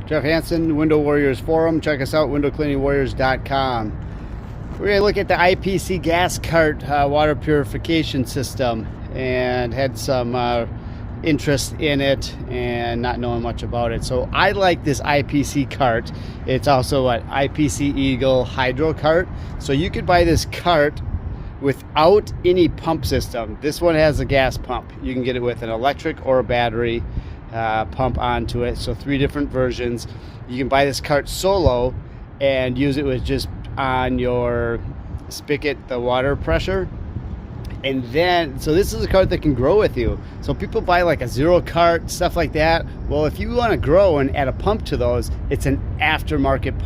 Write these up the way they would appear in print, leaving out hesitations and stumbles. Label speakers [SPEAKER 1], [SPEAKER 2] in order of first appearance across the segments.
[SPEAKER 1] Jeff Hansen, Window Warriors Forum. Check us out, windowcleaningwarriors.com. We're going to look at the IPC gas cart water purification system, and had some interest in it and not knowing much about it. So I like this IPC cart. It's also an IPC.Eagle hydro cart. So you could buy this cart without any pump system. This one has a gas pump. You can get it with an electric or a battery pump onto it. So 3 different versions. You can buy this cart solo and use it with just on your spigot, the water pressure. And then, so this is a cart that can grow with you. So people buy like a zero cart, stuff like that. Well, if you want to grow and add a pump to those, it's an aftermarket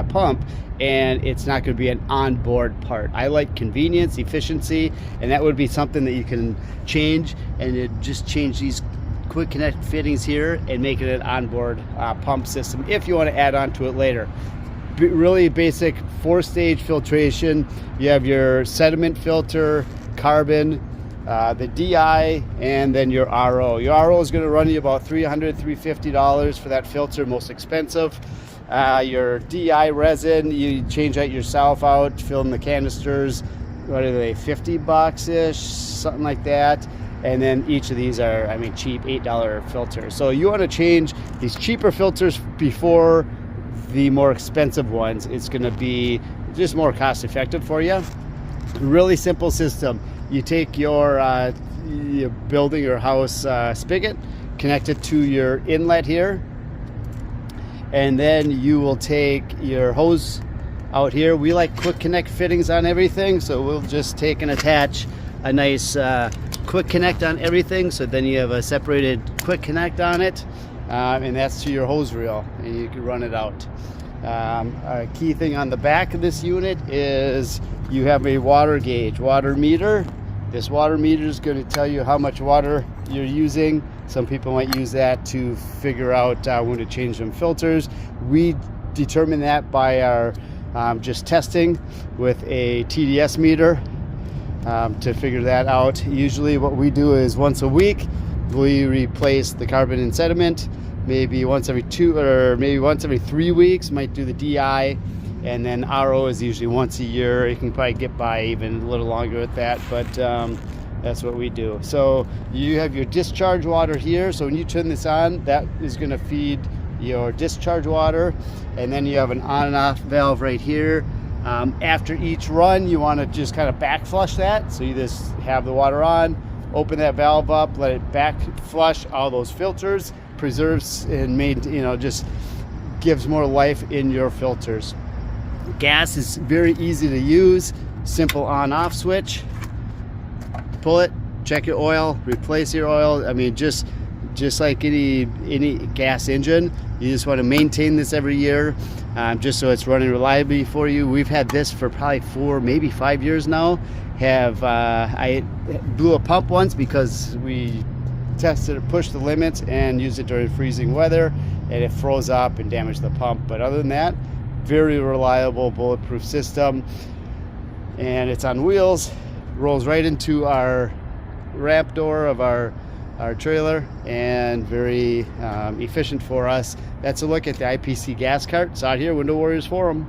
[SPEAKER 1] pump, and it's not going to be an onboard part. I like convenience, efficiency, and that would be something that you can change, and it just change these quick connect fittings here and make it an onboard pump system if you want to add on to it later. Really basic 4-stage filtration. You have your sediment filter, carbon, the DI, and then your RO. Your RO is going to run you about $300, $350 for that filter, most expensive. Your DI resin, you change that yourself out, fill in the canisters. What are they, $50-ish, something like that. And then each of these are, I mean, cheap, $8 filters. So you want to change these cheaper filters before the more expensive ones. It's going to be just more cost effective for you. Really simple system. You take your building or house spigot, connect it to your inlet here, and then you will take your hose out here. We like quick connect fittings on everything, so we'll just take and attach a nice quick connect on everything, so then you have a separated quick connect on it, and that's to your hose reel, and you can run it out. A key thing on the back of this unit is you have a water gauge, water meter. This water meter is going to tell you how much water you're using. Some people might use that to figure out when to change them filters. We determine that by our just testing with a TDS meter to figure that out. Usually what we do is once a week we replace the carbon and sediment. Maybe once every 2 or maybe once every 3 weeks, might do the DI, and then RO is usually once a year. You can probably get by even a little longer with that, but that's what we do. So you have your discharge water here. So when you turn this on, that is going to feed your discharge water, and then you have an on and off valve right here. After each run, you want to just kind of back flush that. So you just have the water on, open that valve up, let it back flush all those filters, preserves and just gives more life in your filters. Gas is very easy to use, simple on-off switch. Pull it, check your oil, replace your oil. I mean, just like any gas engine, you just want to maintain this every year, just so it's running reliably for you. We've had this for probably 4, maybe 5 years now. I blew a pump once because we tested it, pushed the limits, and used it during freezing weather, and it froze up and damaged the pump. But other than that, very reliable, bulletproof system, and it's on wheels. Rolls right into our ramp door of our trailer, and very efficient for us. That's a look at the IPC gas cart. It's out here, Window Warriors Forum.